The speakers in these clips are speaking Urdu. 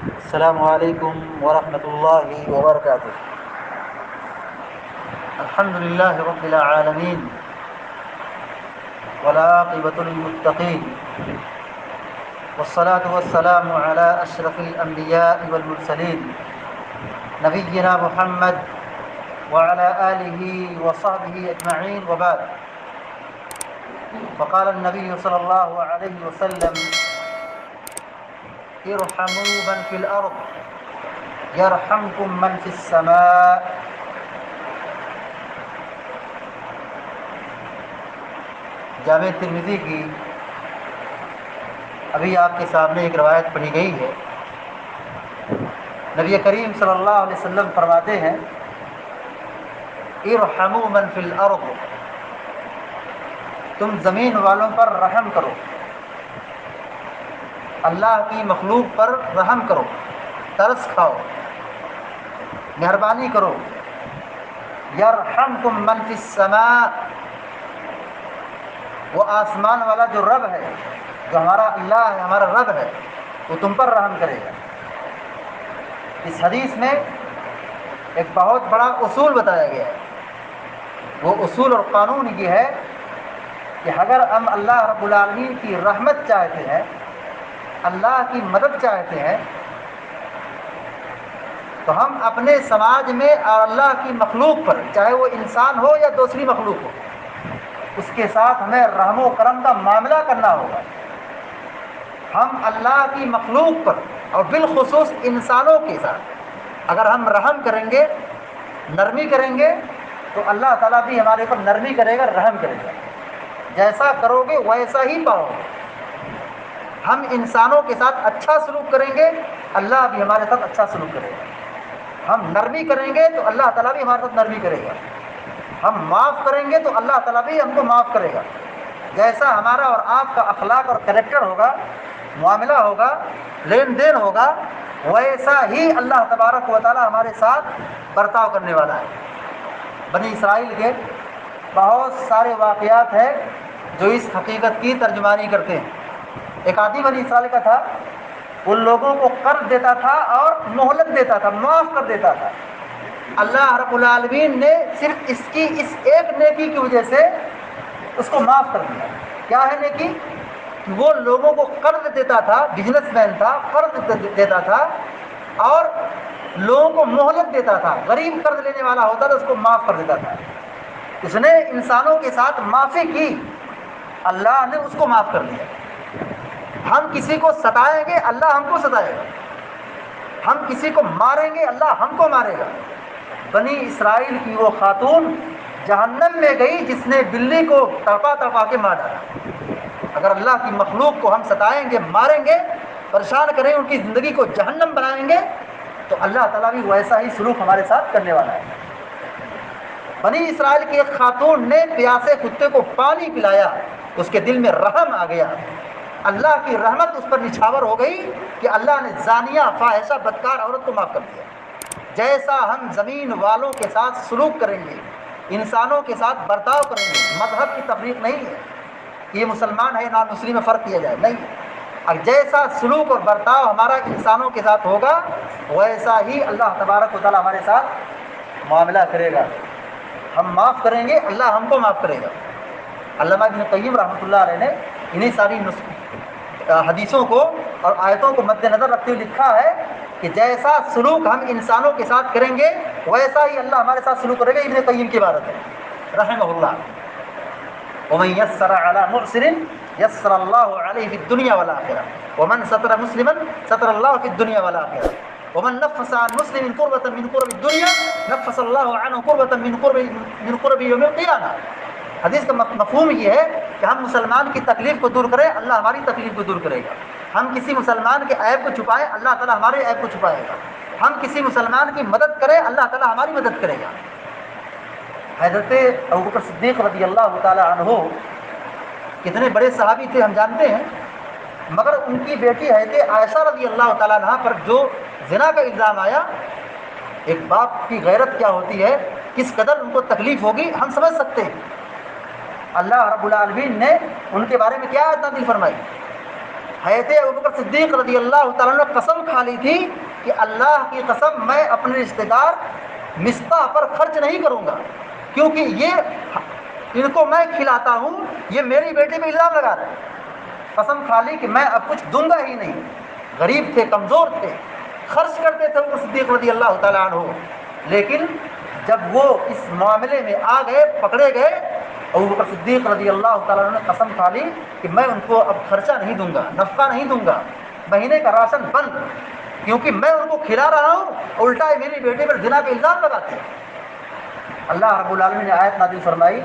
السلام علیکم ورحمۃ اللہ وبرکاتہ۔ الحمد للہ رب العالمین والعاقبۃ للمتقین والصلاة والسلام علی اشرف الانبیاء والمرسلین نبینا محمد وعلى آلہ وصحبہ اجمعین وبعد۔ فقال النبی صلی اللہ علیہ وسلم: ارحموا من فی الارض یرحمکم من فی السماء۔ جامع ترمذی کی ابھی آپ کے سامنے ایک روایت پڑھی گئی ہے۔ نبی کریم صلی اللہ علیہ وسلم فرماتے ہیں: ارحموا من فی الارض، تم زمین والوں پر رحم کرو، اللہ کی مخلوق پر رحم کرو، ترس کھاؤ، مہربانی کرو۔ یرحمکم من فی السماء، وہ آسمان والا جو رب ہے، جو ہمارا اللہ ہے، ہمارا رب ہے، وہ تم پر رحم کرے گا۔ اس حدیث میں ایک بہت بڑا اصول بتایا گیا ہے۔ وہ اصول اور قانون یہ ہے کہ اگر ہم اللہ رب العالمین کی رحمت چاہتے ہیں، اللہ کی مدد چاہتے ہیں، تو ہم اپنے سماج میں اور اللہ کی مخلوق پر، چاہے وہ انسان ہو یا دوسری مخلوق ہو، اس کے ساتھ ہمیں رحم و کرم کا معاملہ کرنا ہوگا۔ ہم اللہ کی مخلوق پر اور بالخصوص انسانوں کے ساتھ اگر ہم رحم کریں گے، نرمی کریں گے، تو اللہ تعالیٰ بھی ہمارے اوپر نرمی کرے گا، رحم کرے گا۔ جیسا کرو گے ویسا ہی پاؤ گے۔ ہم انسانوں کے ساتھ اچھا سلوک کریں گے، اللہ بھی ہمارے ساتھ اچھا سلوک کرے گا۔ ہم نرمی کریں گے تو اللہ تعالیٰ بھی ہمارے ساتھ نرمی کرے گا۔ ہم معاف کریں گے تو اللہ تعالیٰ بھی ہم کو معاف کرے گا۔ جیسا ہمارا اور آپ کا اخلاق اور کریکٹر ہوگا، معاملہ ہوگا، لین دین ہوگا، ویسا ہی اللہ تبارک و تعالیٰ ہمارے ساتھ برتاؤ کرنے والا ہے۔ بنی اسرائیل کے بہت سارے واقعات ہیں جو اس حقیقت کی ترجمانی کرتے ہیں۔ ایک آدمی بنی اسرائیل کا تھا، ان لوگوں کو قرض دیتا تھا اور مہلت دیتا تھا، معاف کر دیتا تھا۔ اللہ رب العالمین نے صرف اس کی اس ایک نیکی کی وجہ سے اس کو معاف کر دیا۔ کیا ہے نیکی؟ وہ لوگوں کو قرض دیتا تھا، بزنس مین تھا، قرض دیتا تھا اور لوگوں کو مہلت دیتا تھا۔ غریب قرض لینے والا ہوتا تھا، اس کو معاف کر دیتا تھا۔ اس نے انسانوں کے ساتھ معافی کی، اللہ نے اس کو معاف کر دیا۔ ہم کسی کو ستائیں گے، اللہ ہم کو ستائے گا۔ ہم کسی کو ماریں گے، اللہ ہم کو مارے گا۔ بنی اسرائیل کی وہ خاتون جہنم میں گئی جس نے بلی کو تڑپا تڑپا کے مار ڈالا۔ اگر اللہ کی مخلوق کو ہم ستائیں گے، ماریں گے، پریشان کریں، ان کی زندگی کو جہنم بنائیں گے، تو اللہ تعالیٰ بھی ویسا ہی سلوک ہمارے ساتھ کرنے والا ہے۔ بنی اسرائیل کی ایک خاتون نے پیاسے کتے کو پانی پلایا، اس کے دل میں رحم آ گیا، اللہ کی رحمت اس پر نچھاور ہو گئی کہ اللہ نے زانیہ، فاحشہ، بدکار عورت کو معاف کر دیا۔ جیسا ہم زمین والوں کے ساتھ سلوک کریں گے، انسانوں کے ساتھ برتاؤ کریں گے، مذہب کی تفریق نہیں ہے کہ یہ مسلمان ہے نان مسلم میں فرق کیا جائے، نہیں۔ اور جیسا سلوک اور برتاؤ ہمارا انسانوں کے ساتھ ہوگا، ویسا ہی اللہ تبارک و تعالیٰ ہمارے ساتھ معاملہ کرے گا۔ ہم معاف کریں گے، اللہ ہم کو معاف کرے گا۔ علامہ ابن قیم رحمۃ اللہ علیہ نے انہی ساری حدیثوں کو اور آیتوں کو مد نظر رکھتے ہوئے لکھا ہے کہ جیسا سلوک ہم انسانوں کے ساتھ کریں گے، ویسا ہی اللہ ہمارے ساتھ سلوک کرے گا۔ ابن قیم کی عبارت ہے رحمہ اللہ: ومن یسر علی معسر یسر اللہ علیہ فی الدنیا والآخرہ، ومن ستر مسلما ستر اللہ فی الدنیا والآخرہ، ومن نفس عن مسلم کربۃ من کرب الدنیا نفس اللہ عنہ کربۃ من کرب یوم القیامہ۔ حدیث کا مفہوم یہ ہے کہ ہم مسلمان کی تکلیف کو دور کریں، اللہ ہماری تکلیف کو دور کرے گا۔ ہم کسی مسلمان کے عیب کو چھپائیں، اللہ تعالیٰ ہمارے عیب کو چھپائے گا۔ ہم کسی مسلمان کی مدد کریں، اللہ تعالیٰ ہماری مدد کرے گا۔ حضرت ابوبکر صدیق رضی اللہ تعالیٰ عنہ کتنے بڑے صحابی تھے ہم جانتے ہیں، مگر ان کی بیٹی حضرت عائشہ رضی اللہ تعالیٰ عنہ پر جو زنا کا الزام آیا، ایک باپ کی غیرت کیا ہوتی ہے، کس قدر ان کو تکلیف ہوگی ہم سمجھ سکتے ہیں۔ اللہ رب العالمین نے ان کے بارے میں کیا آیت نازل فرمائی؟ حضرت ابوبکر صدیق رضی اللہ تعالیٰ نے قسم کھا لی تھی کہ اللہ کی قسم میں اپنے رشتہ دار مصطح پر خرچ نہیں کروں گا، کیونکہ یہ ان کو میں کھلاتا ہوں، یہ میری بیٹی پہ الزام لگا رہے ہیں۔ قسم کھا لی کہ میں اب کچھ دوں گا ہی نہیں۔ غریب تھے، کمزور تھے، خرچ کرتے تھے ابوبکر صدیق رضی اللہ تعالیٰ عنہ، لیکن جب وہ اس معاملے میں آ گئے، پکڑے گئے، ابوبکر صدیق رضی اللہ تعالیٰ عنہ نے قسم کھا لی کہ میں ان کو اب خرچہ نہیں دوں گا، نفقہ نہیں دوں گا، مہینے کا راشن بند، کیونکہ میں ان کو کھلا رہا ہوں، الٹا میری بیٹی پر زنا پہ الزام لگاتے ہیں۔ اللہ رب العالمین نے آیت نازل فرمائی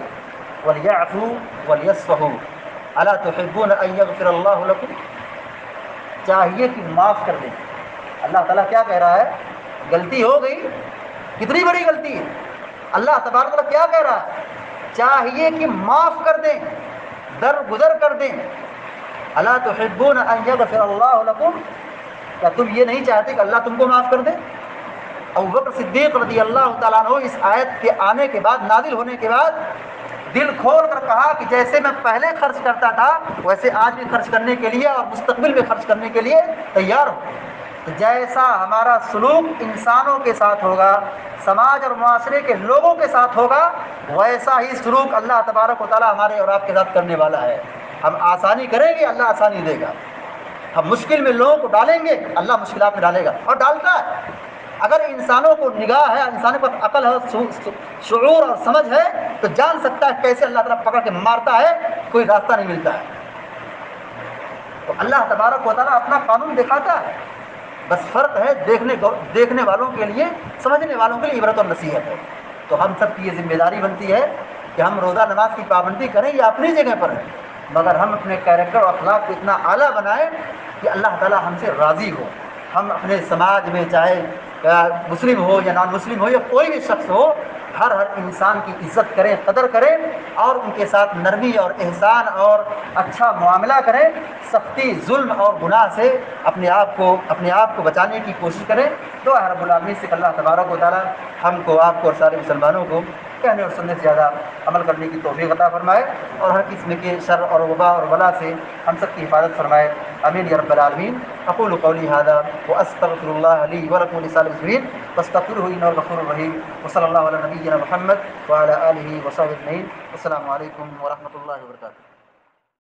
وَلْيَعْفُوا وَلْيَصْفَحُوا أَلَا تُحِبُّونَ أَن يَغْفِرَ اللَّهُ لَكُمْ، چاہیے کہ معاف کر دیں۔ اللہ تعالیٰ کیا کہہ رہا ہے؟ غلطی ہو گئی، کتنی بڑی غلطی ہے، اللہ تبارک و تعالیٰ کیا کہہ رہا ہے؟ چاہیے کہ معاف کر دیں، درگزر کر دیں۔ الا تحبون ان یغفر اللہ لکم، کیا تم یہ نہیں چاہتے کہ اللہ تم کو معاف کر دے؟ ابوبکر صدیق رضی اللہ تعالیٰ عنہ اس آیت کے آنے کے بعد، نازل ہونے کے بعد، دل کھول کر کہا کہ جیسے میں پہلے خرچ کرتا تھا ویسے آج بھی خرچ کرنے کے لیے اور مستقبل میں خرچ کرنے کے لیے تیار ہوں۔ تو جیسا ہمارا سلوک انسانوں کے ساتھ ہوگا، سماج اور معاشرے کے لوگوں کے ساتھ ہوگا، ویسا ہی سلوک اللہ تبارک و تعالیٰ ہمارے اور آپ کے ساتھ کرنے والا ہے۔ ہم آسانی کریں گے، اللہ آسانی دے گا۔ ہم مشکل میں لوگوں کو ڈالیں گے، اللہ مشکلات میں ڈالے گا، اور ڈالتا ہے۔ اگر انسانوں کو نگاہ ہے، انسانوں کو عقل ہے، شعور اور سمجھ ہے، تو جان سکتا ہے کیسے اللہ تعالیٰ پکڑ کے مارتا ہے، کوئی راستہ نہیں ملتا ہے۔ تو اللہ تبارک و تعالیٰ اپنا قانون دکھاتا ہے، بس فرق ہے دیکھنے والوں کے لیے، سمجھنے والوں کے لیے عبرت اور نصیحت ہے۔ تو ہم سب کی یہ ذمہ داری بنتی ہے کہ ہم روزہ نماز کی پابندی کریں، یہ اپنی جگہ پر ہے، مگر ہم اپنے کیریکٹر اور اخلاق کو اتنا اعلیٰ بنائیں کہ اللہ تعالیٰ ہم سے راضی ہو۔ ہم اپنے سماج میں چاہے مسلم ہو یا نان مسلم ہو یا کوئی بھی شخص ہو، ہر انسان کی عزت کریں، قدر کریں، اور ان کے ساتھ نرمی اور احسان اور اچھا معاملہ کریں۔ سختی، ظلم اور گناہ سے اپنے آپ کو بچانے کی کوشش کریں۔ دعا ہے رب العالمین سے کہ اللہ تبارک و تعالیٰ ہم کو، آپ کو اور سارے مسلمانوں کو کہنے اور سننے سے زیادہ عمل کرنے کی توفیق عطا فرمائے، اور ہر قسم کے شر اور وبا اور بلا سے ہم سب کی حفاظت فرمائے، آمین یا رب العالمین۔ اقول قولی ھذا واستغفر اللہ لی ولکم ولسائر المسلمین فاستغفروہ انہ هو الغفور الرحیم، وصلی اللہ علی نبینا محمد وعلی آلہ وصحبہ اجمعین۔ السلام علیکم ورحمۃ اللہ وبرکاتہ۔